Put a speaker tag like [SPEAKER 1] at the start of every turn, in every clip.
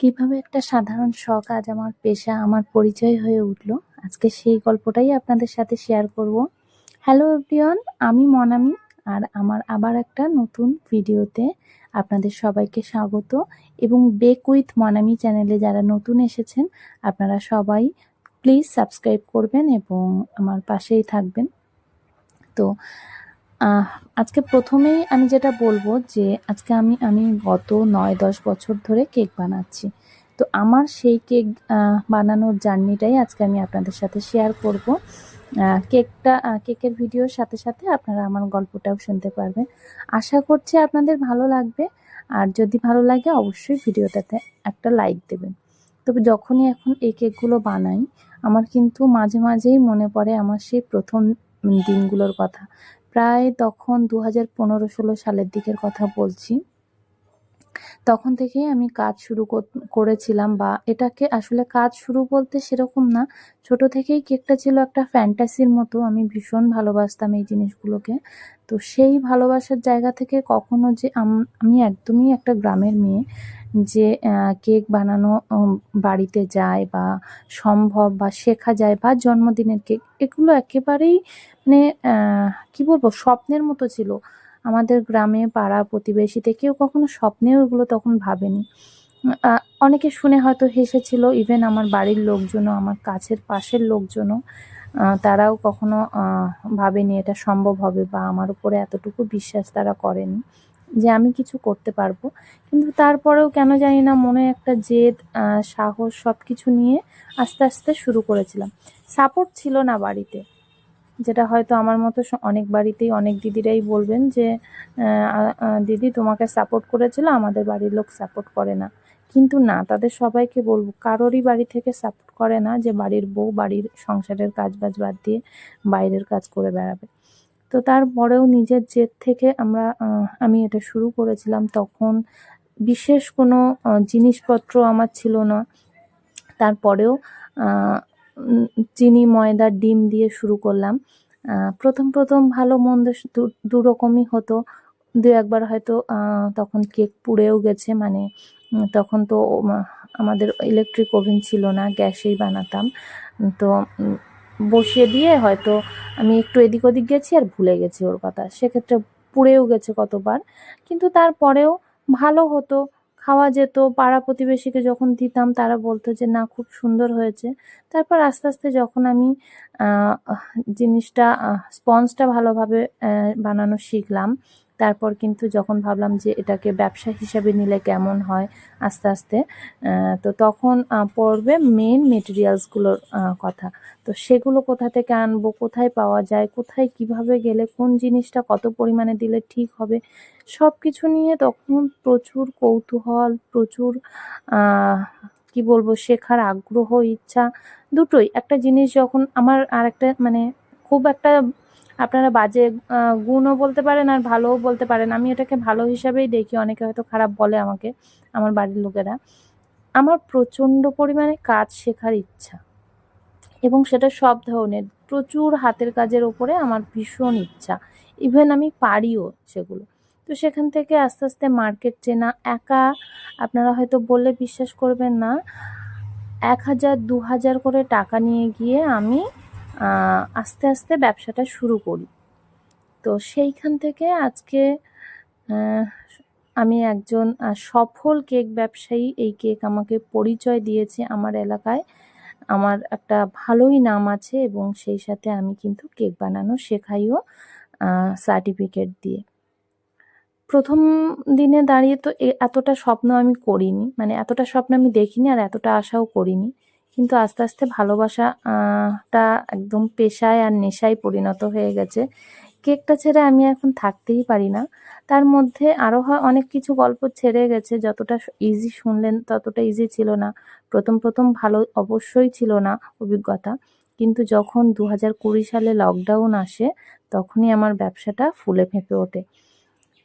[SPEAKER 1] কিভাবে একটা সাধারণ শখ আজ আমার পেশা, আমার পরিচয় হয়ে উঠলো, আজকে সেই গল্পটাই আপনাদের সাথে শেয়ার করব। হ্যালো এভরিওয়ান, আমি মনামি। আর আমার আবার একটা নতুন ভিডিওতে আপনাদের সবাইকে স্বাগত। এবং বেক উইথ মনামি চ্যানেলে যারা নতুন এসেছেন, আপনারা সবাই প্লিজ সাবস্ক্রাইব করবেন এবং আমার পাশেই থাকবেন। তো আহ, আজকে প্রথমেই আমি যেটা বলবো যে আজকে আমি গত 9-10 বছর ধরে কেক বানাচ্ছি। তো আমার সেই কেক বানানোর জার্নিটাই আজকে আমি আপনাদের সাথে শেয়ার করব। কেকের ভিডিওর সাথে সাথে আপনারা আমার গল্পটাও শুনতে পারবেন। আশা করছি আপনাদের ভালো লাগবে। আর যদি ভালো লাগে অবশ্যই ভিডিওটাতে একটা লাইক দেবেন। তবে যখনই এখন এই কেকগুলো বানাই, আমার কিন্তু মাঝে মাঝেই মনে পড়ে আমার সেই প্রথম দিনগুলোর কথা। প্রায় তখন 2015-16 সালের দিকের কথা বলছি। তখন থেকেই আমি কাজ শুরু করেছিলাম, বা এটাকে আসলে কাজ শুরু বলতে সেরকম না, ছোট থেকেই কেকটা ছিল একটা ফ্যান্টাসির মতো। আমি ভীষণ ভালোবাসতাম এই জিনিসগুলোকে। তো সেই ভালোবাসার জায়গা থেকে কখনো যে আমি একদমই একটা গ্রামের মেয়ে, যে কেক বানানো বাড়িতে যায় বা সম্ভব বা শেখা যায়, বা জন্মদিনের কেক, এগুলো একেবারেই মানে কি বলবো, স্বপ্নের মতো ছিল। আমাদের গ্রামে পাড়া প্রতিবেশীতে কেউ কখনো স্বপ্নেও এগুলো তখন ভাবেনি। অনেকে শুনে হয়তো হেসেছিল, ইভেন আমার বাড়ির লোকজনও, আমার কাছের পাশের লোকজনও, তারাও কখনো ভাবেনি এটা সম্ভব হবে, বা আমার উপরে এতটুকু বিশ্বাস তারা করেনি যে আমি কিছু করতে পারবো। কিন্তু তারপরেও কেন জানি না মনে একটা জেদ, সাহস সব কিছু নিয়ে আস্তে আস্তে শুরু করেছিলাম। সাপোর্ট ছিল না বাড়িতে, যেটা হয়তো আমার মতো অনেক বাড়িতেই অনেক দিদিরাই বলবেন যে দিদি তোমাকে সাপোর্ট করেছিল, আমাদের বাড়ির লোক সাপোর্ট করে না। কিন্তু না, তাদের সবাইকে বলবো, কারোরই বাড়ি থেকে সাপোর্ট করে না যে বাড়ির বউ বাড়ির সংসারের কাজ বাজ বাদ দিয়ে বাইরের কাজ করে বেড়াবে। তো তারপরেও নিজের জেদ থেকে আমি এটা শুরু করেছিলাম। তখন বিশেষ কোনো জিনিসপত্র আমার ছিল না। তারপরেও চিনি, ময়দা, ডিম দিয়ে শুরু করলাম। প্রথম ভালো মন্দ দু রকমই হতো। দু একবার হয়তো তখন কেক পুড়েও গেছে, মানে তখন তো আমাদের ইলেকট্রিক ওভেন ছিল না, গ্যাসেই বানাতাম। তো বসিয়ে দিয়ে হয়তো আমি একটু এদিক ওদিক গেছি আর ভুলে গেছি ওর কথা, সেক্ষেত্রে পুড়েও গেছে কতবার। কিন্তু তারপরেও ভালো হতো, খাওয়া যেত। পাড়া প্রতিবেশীকে যখন দিতাম তারা বলতো যে না, খুব সুন্দর হয়েছে। তারপর আস্তে আস্তে যখন আমি জিনিসটা স্পঞ্জটা ভালোভাবে বানানো শিখলাম, তারপর কিন্তু যখন ভাবলাম যে এটাকে ব্যবসা হিসাবে নিলে কেমন হয়, আস্তে আস্তে তো তখন পড়বে মেন মেটেরিয়ালসগুলোর কথা। তো সেগুলো কোথা থেকে আনবো, কোথায় পাওয়া যায়, কোথায় কিভাবে গেলে কোন জিনিসটা কত পরিমাণে দিলে ঠিক হবে, সব কিছু নিয়ে তখন প্রচুর কৌতূহল, প্রচুর কি বলবো, শেখার আগ্রহ, ইচ্ছা, দুটোই। একটা জিনিস যখন আমার আর একটা মানে খুব একটা, আপনারা বাজে গুণও বলতে পারেন আর ভালোও বলতে পারেন, আমি এটাকে ভালো হিসাবেই দেখি, অনেকে হয়তো খারাপ বলে আমাকে, আমার বাড়ির লোকেরা। আমার প্রচণ্ড পরিমাণে কাজ শেখার ইচ্ছা, এবং সেটা সব ধরনের, প্রচুর হাতের কাজের ওপরে আমার ভীষণ ইচ্ছা। ইভেন আমি পারিও সেগুলো। তো সেখান থেকে আস্তে আস্তে মার্কেট চেনা, একা, আপনারা হয়তো বললে বিশ্বাস করবেন না, 1000-2000 করে টাকা নিয়ে গিয়ে আমি আস্তে আস্তে ব্যবসাটা শুরু করি। তো সেইখান থেকে আজকে আমি একজন সফল কেক ব্যবসায়ী। এই কেক আমাকে পরিচয় দিয়েছে আমার এলাকায়, আমার একটা ভালোই নাম আছে, এবং সেই সাথে আমি কিন্তু কেক বানানো শেখাইও সার্টিফিকেট দিয়ে। প্রথম দিনে দাঁড়িয়ে তো এতটা স্বপ্ন আমি করিনি, মানে এতটা স্বপ্ন আমি দেখিনি আর এতটা আশাও করিনি। কিন্তু আস্তে আস্তে ভালোবাসাটা একদম পেশায় আর নেশায় পরিণত হয়ে গেছে। কেকটা ছেড়ে আমি এখন থাকতেই পারি না। তার মধ্যে আরও অনেক কিছু গল্প ছেড়ে গেছে, যতটা ইজি শুনলেন ততটা ইজি ছিল না। প্রথম ভালো অবশ্যই ছিল না অভিজ্ঞতা, কিন্তু যখন 2020 সালে লকডাউন আসে, তখনই আমার ব্যবসাটা ফুলে ফেঁপে ওঠে।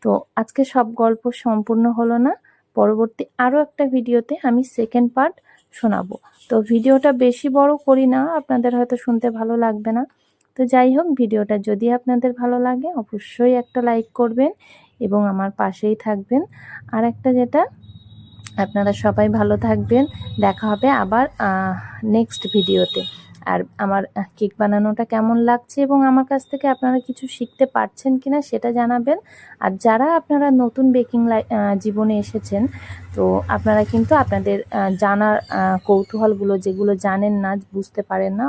[SPEAKER 1] তো আজকে সব গল্প সম্পূর্ণ হলো না, পরবর্তী আরও একটা ভিডিওতে আমি সেকেন্ড পার্ট শোনাবো। তো ভিডিওটা বেশি বড় করি না, আপনাদের হয়তো শুনতে ভালো লাগবে না। তো যাই হোক, ভিডিওটা যদি আপনাদের ভালো লাগে অবশ্যই একটা লাইক করবেন এবং আমার পাশেই থাকবেন। আর একটা যেটা, আপনারা সবাই ভালো থাকবেন। দেখা হবে আবার নেক্সট ভিডিওতে। আর আমার কেক বানানোটা কেমন লাগছে এবং আমার কাছ থেকে আপনারা কিছু শিখতে পারছেন কিনা সেটা জানাবেন। আর যারা আপনারা নতুন বেকিং জীবনে এসেছেন, তো আপনারা কিন্তু আপনাদের জানার কৌতূহলগুলো, যেগুলো জানেন না, বুঝতে পারেন না,